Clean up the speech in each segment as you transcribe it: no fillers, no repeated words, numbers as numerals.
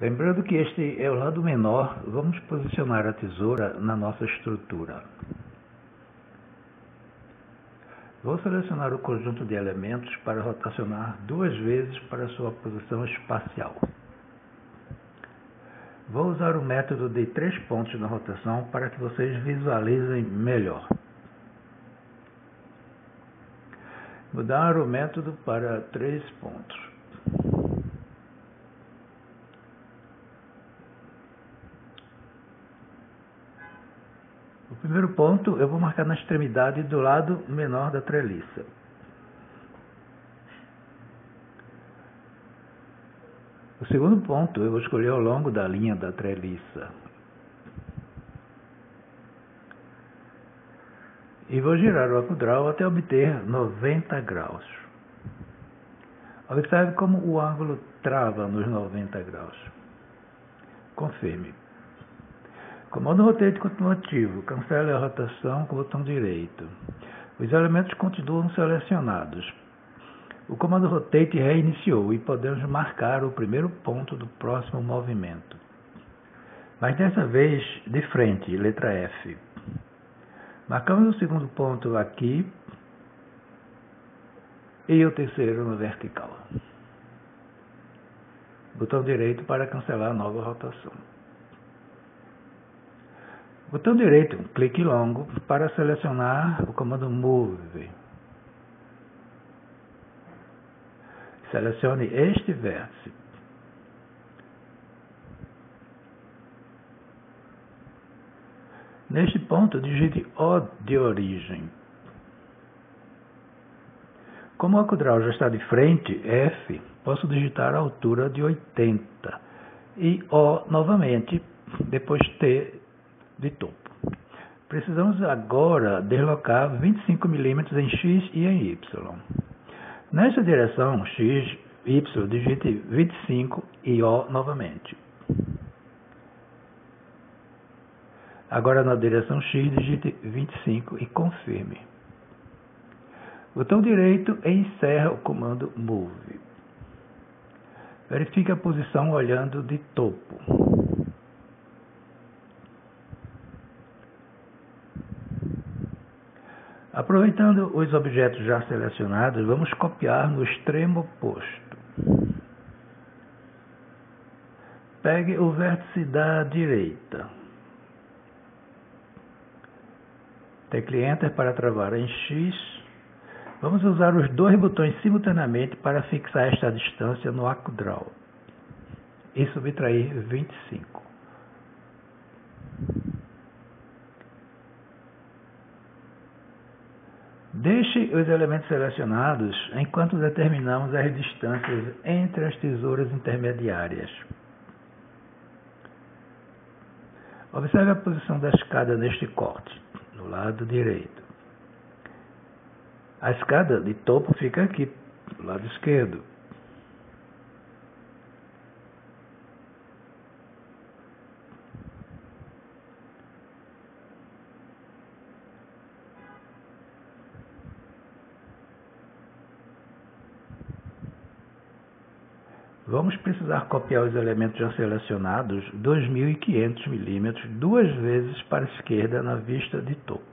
Lembrando que este é o lado menor, vamos posicionar a tesoura na nossa estrutura. Vou selecionar o conjunto de elementos para rotacionar 2 vezes para sua posição espacial. Vou usar o método de 3 pontos na rotação para que vocês visualizem melhor. Mudar o método para 3 pontos. O primeiro ponto eu vou marcar na extremidade do lado menor da treliça. O segundo ponto eu vou escolher ao longo da linha da treliça. E vou girar o arco-draw até obter 90 graus. Observe como o ângulo trava nos 90 graus. Confirme. Comando Rotate continuativo. Cancele a rotação com o botão direito. Os elementos continuam selecionados. O comando Rotate reiniciou e podemos marcar o primeiro ponto do próximo movimento. Mas dessa vez de frente, letra F. Marcamos o segundo ponto aqui e o terceiro no vertical. Botão direito para cancelar a nova rotação. Botão direito, clique longo para selecionar o comando Move. Selecione este vértice. Neste ponto, digite O de origem. Como o arco-draw já está de frente, F, posso digitar a altura de 80 e O novamente, depois T de topo. Precisamos agora deslocar 25 mm em X e em Y. Nesta direção, X, Y, digite 25 e O novamente. Agora na direção X, digite 25 e confirme. Botão direito encerra o comando Move. Verifique a posição olhando de topo. Aproveitando os objetos já selecionados, vamos copiar no extremo oposto. Pegue o vértice da direita. Tecle Enter para travar em X. Vamos usar os 2 botões simultaneamente para fixar esta distância no arco-draw e subtrair 25. Deixe os elementos selecionados enquanto determinamos as distâncias entre as tesouras intermediárias. Observe a posição da escada neste corte, no lado direito. A escada de topo fica aqui, do lado esquerdo. Vamos precisar copiar os elementos já selecionados 2.500 mm 2 vezes para a esquerda na vista de topo.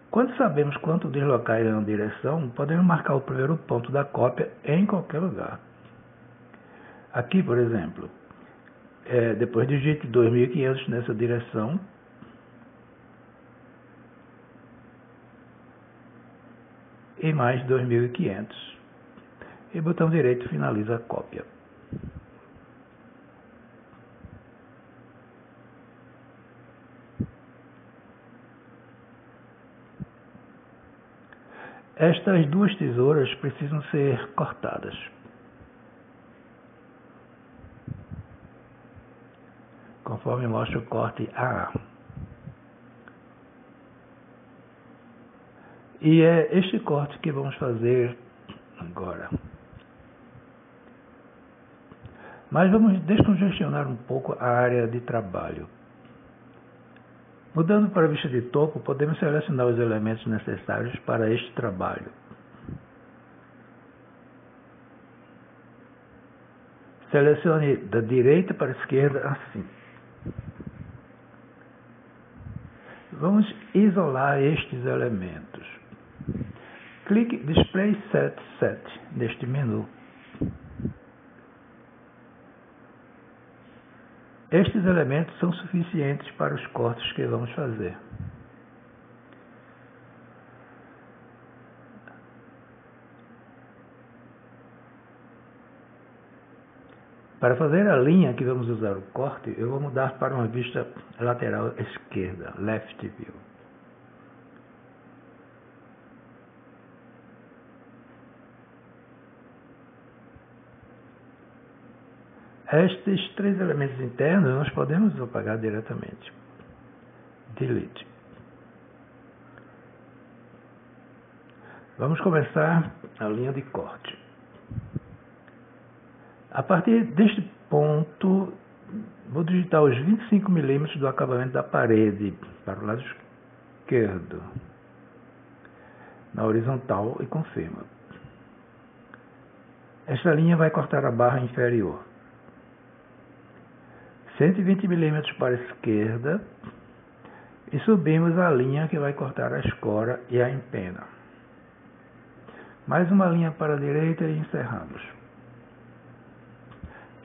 Quando sabemos quanto deslocar em uma direção, podemos marcar o primeiro ponto da cópia em qualquer lugar. Aqui, por exemplo, depois digite 2.500 nessa direção. E mais 2.500. E botão direito finaliza a cópia. Estas 2 tesouras precisam ser cortadas. Conforme mostra o corte A. E é este corte que vamos fazer agora. Mas vamos descongestionar um pouco a área de trabalho. Mudando para a vista de topo, podemos selecionar os elementos necessários para este trabalho. Selecione da direita para a esquerda assim. Vamos isolar estes elementos. Clique Display Set neste menu. Estes elementos são suficientes para os cortes que vamos fazer. Para fazer a linha que vamos usar o corte, eu vou mudar para uma vista lateral esquerda, Left View. Estes 3 elementos internos nós podemos apagar diretamente. Delete. Vamos começar a linha de corte. A partir deste ponto, vou digitar os 25 milímetros do acabamento da parede para o lado esquerdo, na horizontal, e confirma. Esta linha vai cortar a barra inferior. 120 milímetros para a esquerda e subimos a linha que vai cortar a escora e a empena. Mais uma linha para a direita e encerramos.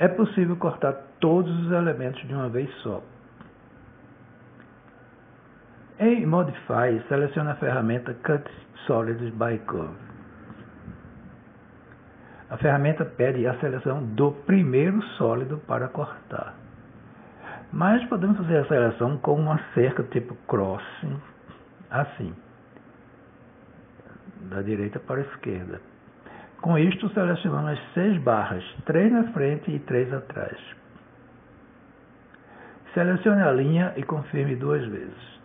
É possível cortar todos os elementos de uma vez só. Em Modify, selecione a ferramenta Cut Solids by Curve. A ferramenta pede a seleção do primeiro sólido para cortar. Mas podemos fazer a seleção com uma cerca tipo crossing, assim, da direita para a esquerda. Com isto, selecionamos as 6 barras, 3 na frente e 3 atrás. Selecione a linha e confirme 2 vezes.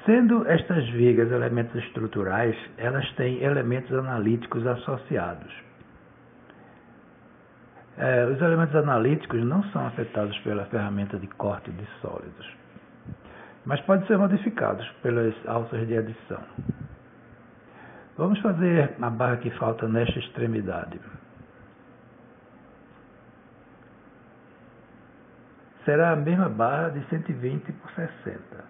Sendo estas vigas elementos estruturais, elas têm elementos analíticos associados. Os elementos analíticos não são afetados pela ferramenta de corte de sólidos, mas podem ser modificados pelas alças de adição. Vamos fazer a barra que falta nesta extremidade. Será a mesma barra de 120 por 60.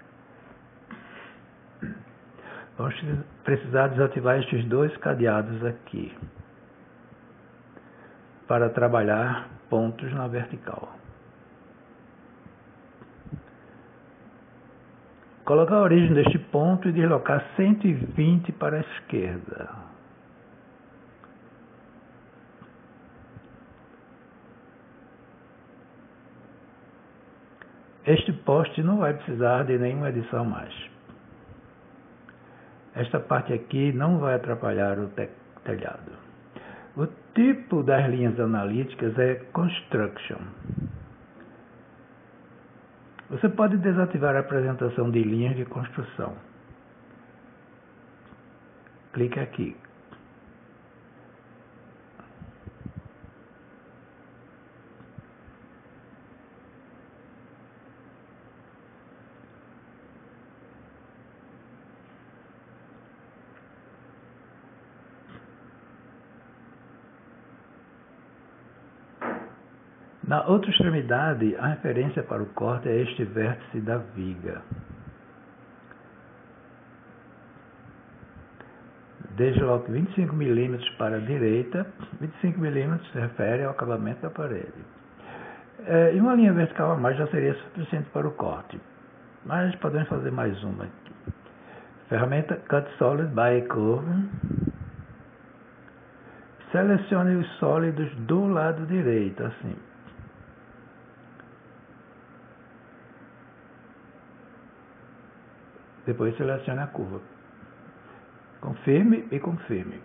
Vamos precisar desativar estes 2 cadeados aqui, para trabalhar pontos na vertical. Colocar a origem deste ponto e deslocar 120 para a esquerda. Este poste não vai precisar de nenhuma edição mais. Esta parte aqui não vai atrapalhar o telhado. O tipo das linhas analíticas é Construction. Você pode desativar a apresentação de linhas de construção. Clique aqui. Na outra extremidade, a referência para o corte é este vértice da viga. Desloque 25 milímetros para a direita, 25 milímetros se refere ao acabamento da parede. E uma linha vertical a mais já seria suficiente para o corte, mas podemos fazer mais uma aqui. Ferramenta Cut Solid by Curve. Selecione os sólidos do lado direito, assim. Depois selecione a curva. Confirme e confirme.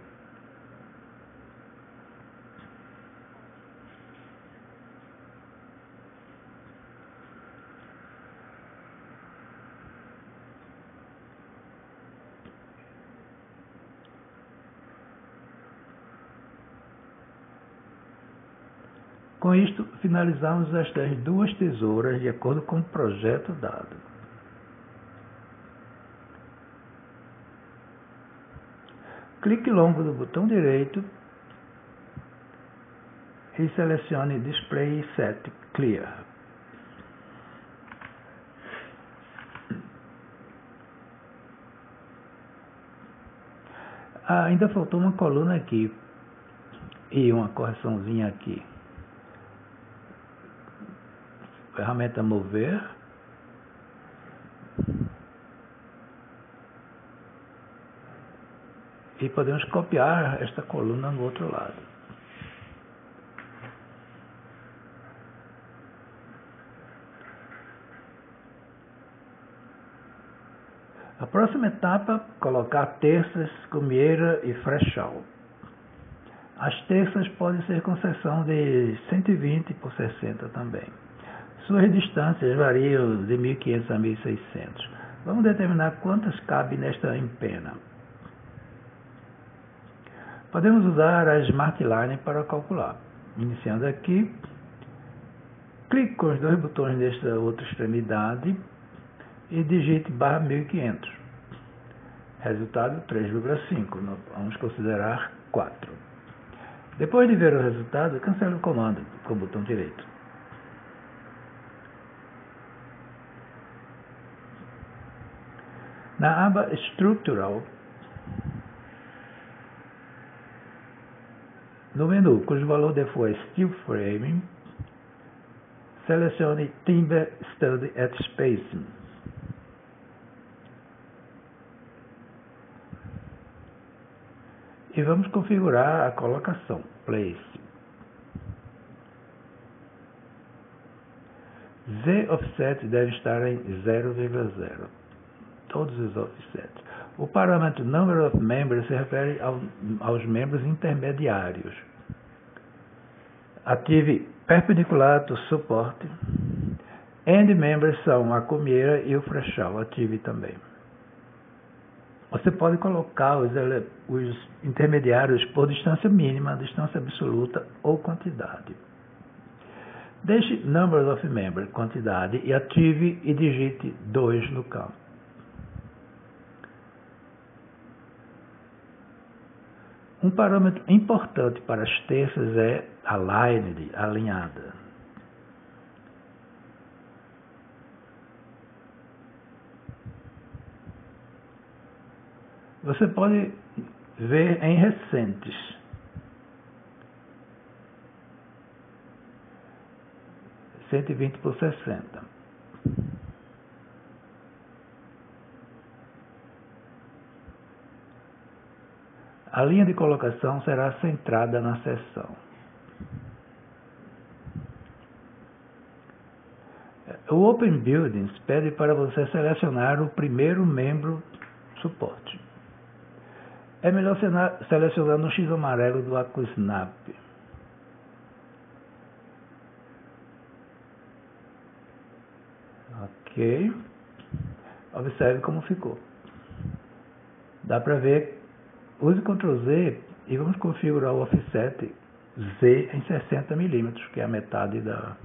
Com isto, finalizamos estas 2 tesouras de acordo com o projeto dado. Clique longo no botão direito e selecione Display Set Clear. Ainda faltou uma coluna aqui e uma correçãozinha aqui. Ferramenta Mover. E podemos copiar esta coluna no outro lado. A próxima etapa, colocar terças, gomieira e frechal. As terças podem ser com seção de 120 por 60 também. Suas distâncias variam de 1.500 a 1.600. Vamos determinar quantas cabe nesta empena. Podemos usar a Smart Line para calcular. Iniciando aqui, clique com os dois botões nesta outra extremidade e digite barra 1500. Resultado 3,5. Vamos considerar 4. Depois de ver o resultado, cancele o comando com o botão direito. Na aba Structural, no menu cujo valor default é Steel Frame, selecione Timber Study at Spacing. E vamos configurar a colocação, Place. Z Offset deve estar em 0,0. Todos os offsets. O parâmetro Number of Members se refere aos membros intermediários. Ative Perpendicular to Support. End Members são a comieira e o frechal. Ative também. Você pode colocar os intermediários por distância mínima, distância absoluta ou quantidade. Deixe Number of Members, quantidade, e ative e digite 2 no campo. Um parâmetro importante para as terças é Aligned, alinhada. Você pode ver em recentes. (120 por 60). A linha de colocação será centrada na seção. O Open Buildings pede para você selecionar o primeiro membro suporte. É melhor selecionar no X amarelo do AquaSnap. Ok. Observe como ficou. Dá para ver. Use Ctrl Z e vamos configurar o offset Z em 60 mm, que é a metade da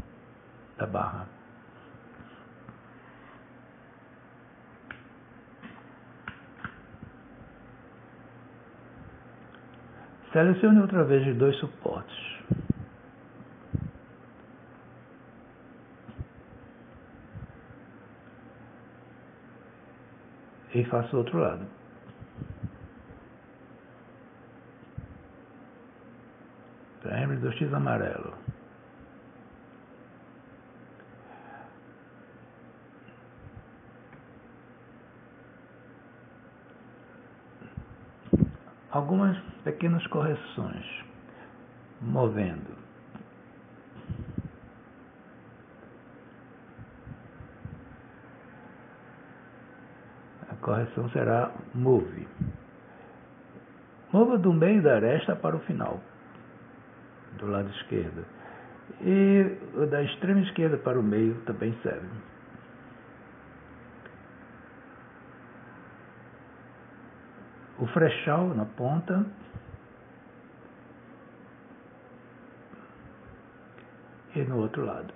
barra. Selecione outra vez os dois suportes. E faça o outro lado. Lembre do X amarelo. Algumas pequenas correções. Movendo. A correção será Move. Mova do meio da aresta para o final, do lado esquerdo. E da extrema esquerda para o meio também serve. O frechal na ponta. E no outro lado.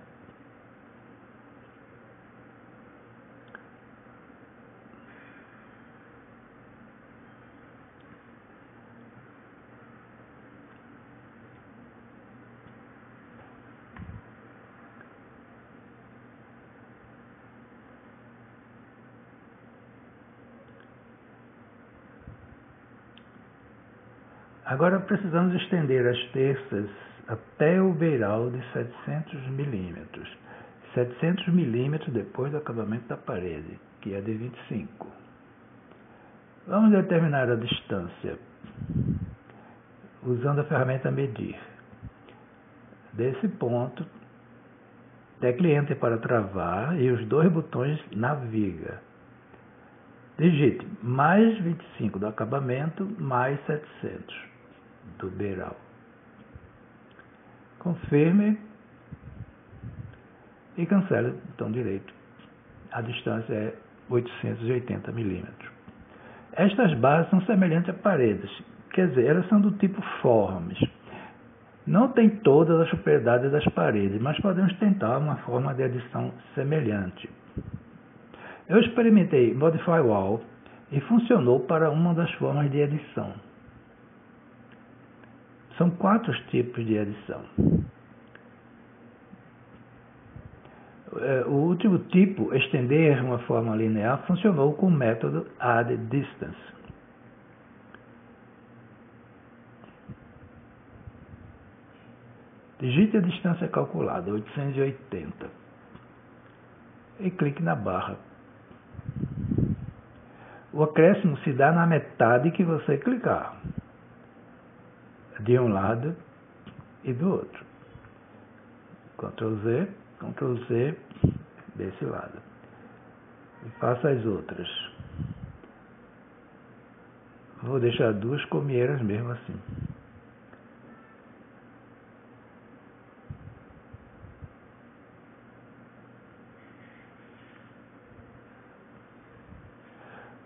Agora precisamos estender as terças até o beiral de 700 milímetros. 700 milímetros depois do acabamento da parede, que é de 25. Vamos determinar a distância usando a ferramenta medir. Desse ponto, tecle Enter para travar e os dois botões na viga. Digite mais 25 do acabamento mais 700 do beiral. Confirme e cancele o botão direito. A distância é 880 milímetros. Estas bases são semelhantes a paredes, quer dizer, elas são do tipo formes. Não tem todas as propriedades das paredes, mas podemos tentar uma forma de adição semelhante. Eu experimentei Modify Wall e funcionou para uma das formas de edição. São 4 tipos de edição. O último tipo, estender uma forma linear, funcionou com o método Add Distance. Digite a distância calculada, 880, e clique na barra. O acréscimo se dá na metade que você clicar, de um lado e do outro. Ctrl Z, desse lado. E faça as outras. Vou deixar 2 comieiras mesmo assim.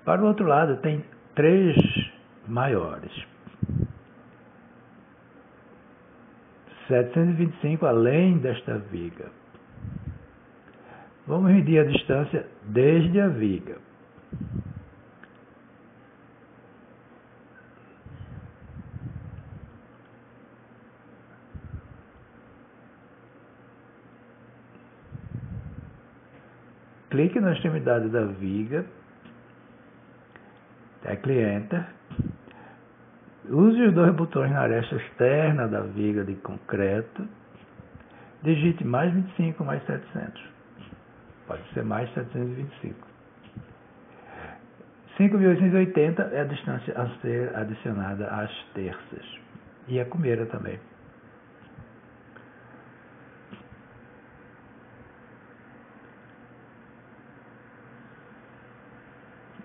Para o outro lado tem 3 maiores. 725 além desta viga. Vamos medir a distância desde a viga. Clique na extremidade da viga, tecle Enter, use os 2 botões na aresta externa da viga de concreto, digite mais 25 mais 700, pode ser mais 725. 5.880 é a distância a ser adicionada às terças, e a comieira também.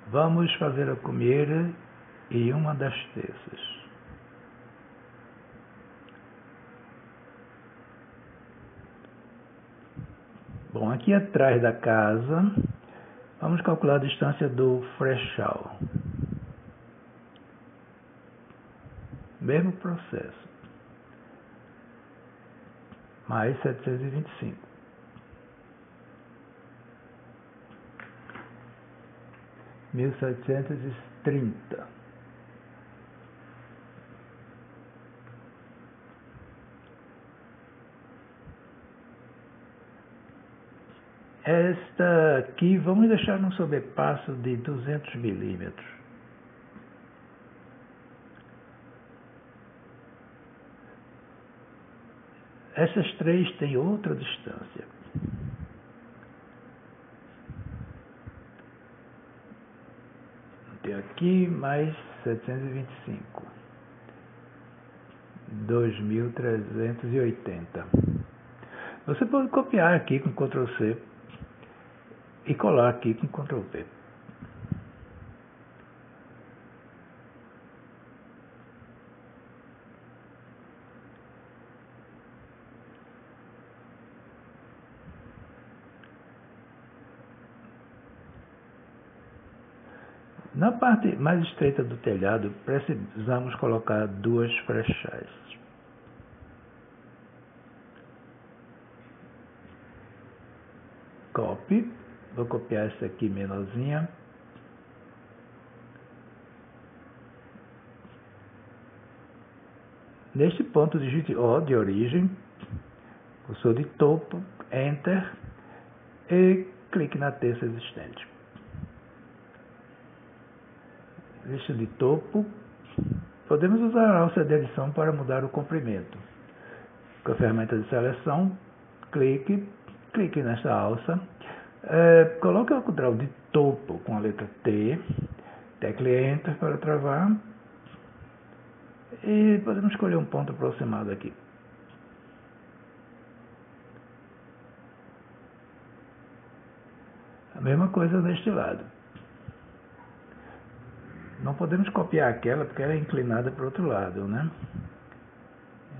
Vamos fazer a comieira e uma das terças. Bom, aqui atrás da casa, vamos calcular a distância do frechal. Mesmo processo. Mais 725. Mil 730. Esta aqui, vamos deixar um sobrepasso de 200 milímetros. Essas 3 têm outra distância. Tem aqui mais 725. 2.380. Você pode copiar aqui com Ctrl C e colar aqui com Ctrl V. Na parte mais estreita do telhado, precisamos colocar 2 frechais. Copy. Vou copiar essa aqui menorzinha. Neste ponto, digite O de origem, cursor de topo, Enter e clique na terça existente. Lista de topo, Podemos usar a alça de edição para mudar o comprimento. Com a ferramenta de seleção, clique nesta alça, coloque o AccuDraw de topo com a letra T, tecle Enter para travar e podemos escolher um ponto aproximado aqui. A mesma coisa deste lado. Não podemos copiar aquela porque ela é inclinada para o outro lado, né?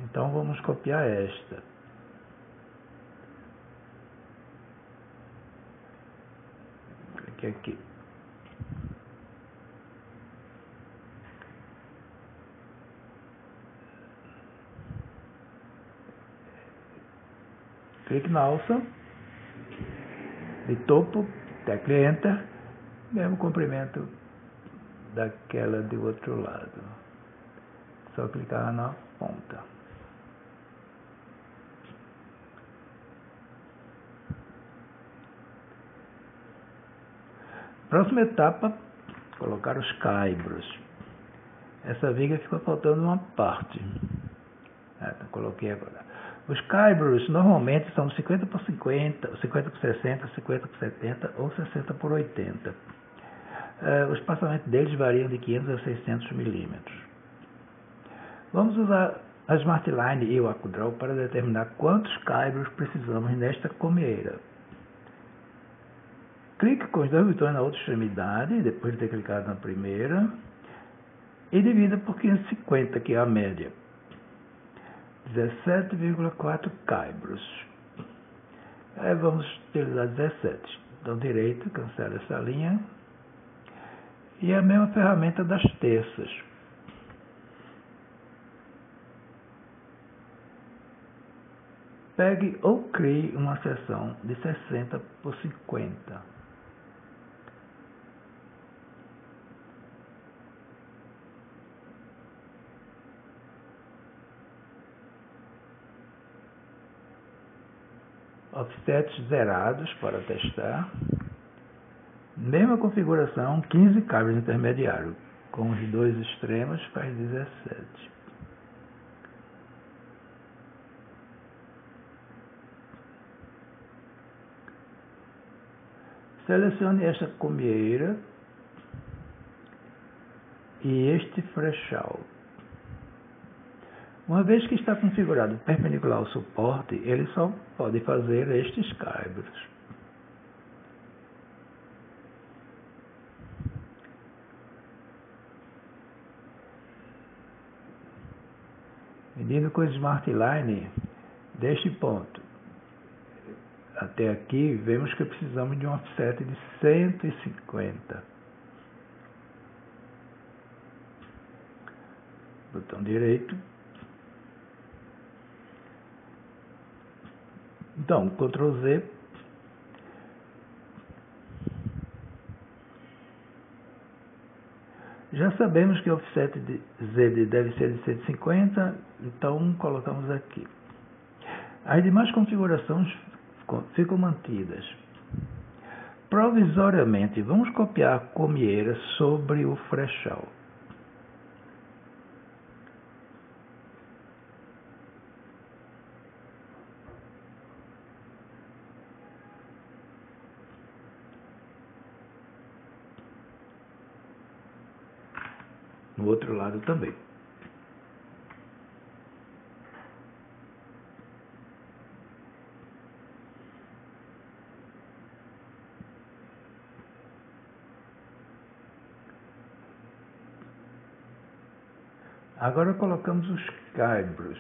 Então vamos copiar esta. Clique aqui. Clique na alça de topo, tecle Enter, mesmo comprimento daquela do outro lado. Só clicar na ponta. Próxima etapa, colocar os caibros. Essa viga ficou faltando uma parte. Então coloquei agora. Os caibros normalmente são 50 por 50, 50 por 60, 50 por 70 ou 60 por 80. O espaçamento deles variam de 500 a 600 milímetros. Vamos usar a SmartLine e o AccuDraw para determinar quantos caibros precisamos nesta comieira. Clique com os dois botões na outra extremidade, depois de ter clicado na primeira, e divida por 550, que é a média. 17,4 caibros. Aí vamos utilizar 17. Então direito, cancela essa linha. E a mesma ferramenta das terças. Pegue ou crie uma seção de 60 por 50. Offsets zerados para testar. Mesma configuração, 15 caibros intermediários. Com os dois extremos faz 17. Selecione esta comieira e este frechal. Uma vez que está configurado perpendicular ao suporte, ele só pode fazer estes caibros. Medindo com o SmartLine, deste ponto até aqui, vemos que precisamos de um offset de 150. Botão direito. Então, Ctrl Z. Já sabemos que o offset de Z deve ser de 150, então colocamos aqui. As demais configurações ficam mantidas. Provisoriamente, vamos copiar a comieira sobre o frechal. No outro lado também. Agora colocamos os caibros.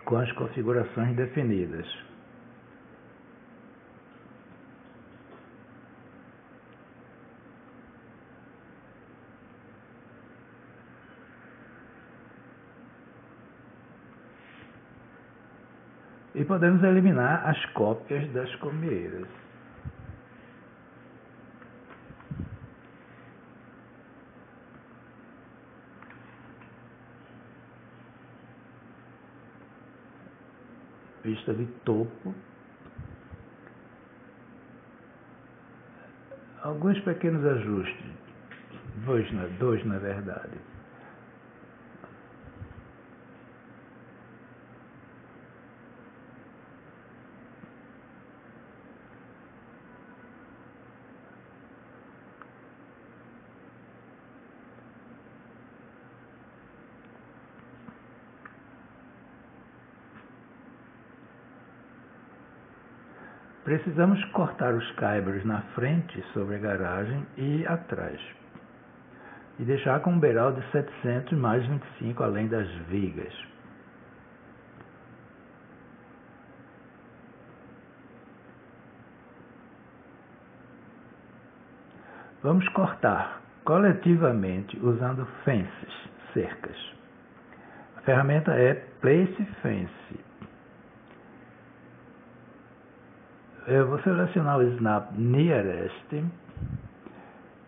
Com as configurações definidas. E podemos eliminar as cópias das comieiras. Vista de topo. alguns pequenos ajustes, dois na verdade. Precisamos cortar os caibros na frente, sobre a garagem e atrás. E deixar com um beiral de 700 mais 25 além das vigas. Vamos cortar coletivamente usando fences, cercas. A ferramenta é Place Fence. Eu vou selecionar o Snap Nearest.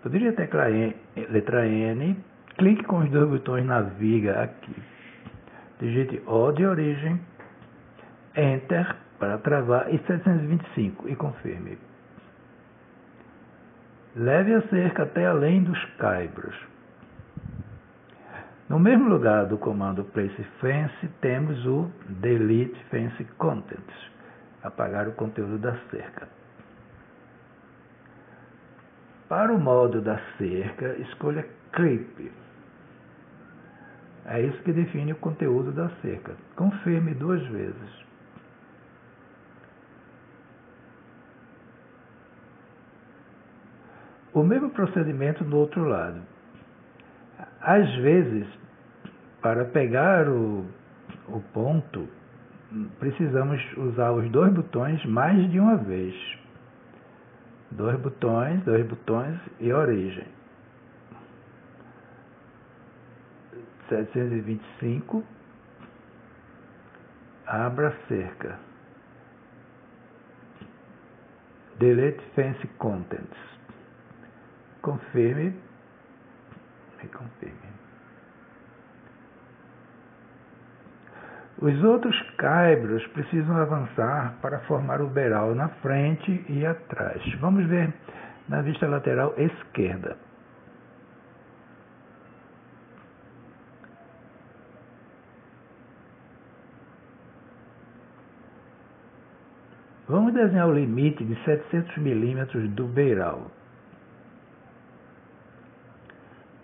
Poderia teclar letra N. Clique com os dois botões na viga aqui. Digite O de origem, Enter para travar e 725 e confirme. Leve a cerca até além dos caibros. No mesmo lugar do comando Place Fence, temos o Delete Fence Contents. Apagar o conteúdo da cerca. Para o modo da cerca, escolha Clip. É isso que define o conteúdo da cerca. Confirme 2 vezes. O mesmo procedimento do outro lado. Às vezes, para pegar o ponto, precisamos usar os 2 botões mais de uma vez. 2 botões e origem. 725. Abra a cerca. Delete Fence Contents. Confirme. Reconfirme. Os outros caibros precisam avançar para formar o beiral na frente e atrás. Vamos ver na vista lateral esquerda. Vamos desenhar o limite de 700 milímetros do beiral.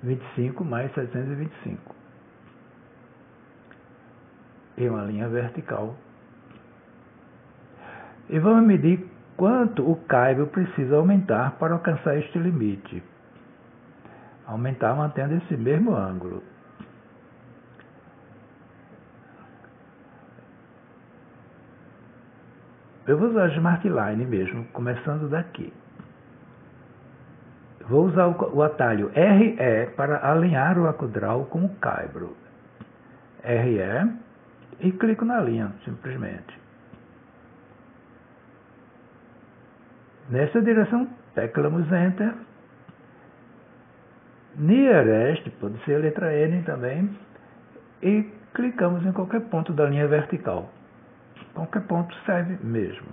25 mais 725. E uma linha vertical. E vamos medir quanto o caibro precisa aumentar para alcançar este limite. Aumentar mantendo esse mesmo ângulo. Eu vou usar a Smart Line mesmo, começando daqui. Vou usar o atalho RE para alinhar o arco-draw com o caibro. RE e clico na linha, simplesmente. Nessa direção, teclamos Enter. Nearest, pode ser a letra N também. E clicamos em qualquer ponto da linha vertical. Qualquer ponto serve mesmo.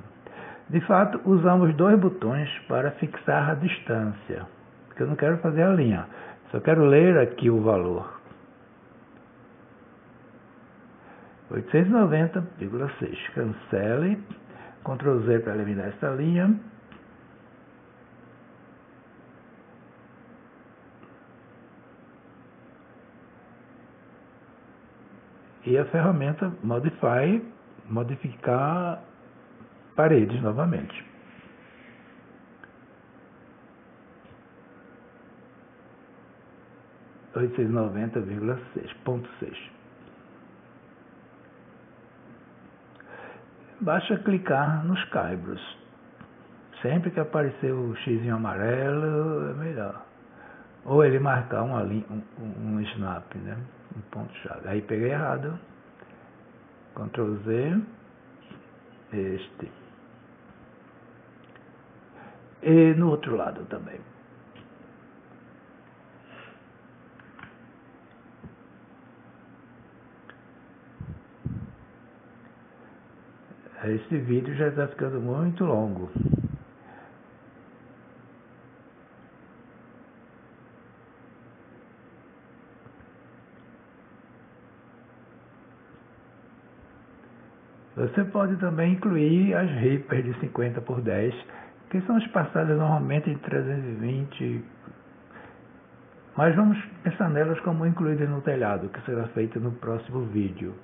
De fato, usamos 2 botões para fixar a distância. Porque eu não quero fazer a linha. Só quero ler aqui o valor. 890,6. Cancele. Ctrl Z para eliminar esta linha. E a ferramenta Modify, modificar paredes novamente. R$ 890,6. Basta clicar nos caibros. Sempre que aparecer o X amarelo, é melhor. Ou ele marcar uma linha, um snap, né? Um ponto-chave. Aí peguei errado. Ctrl Z. Este. E no outro lado também. Esse vídeo já está ficando muito longo. Você pode também incluir as Reaper de 50x10, que são espaçadas normalmente em 320, mas vamos pensar nelas como incluídas no telhado, que será feito no próximo vídeo.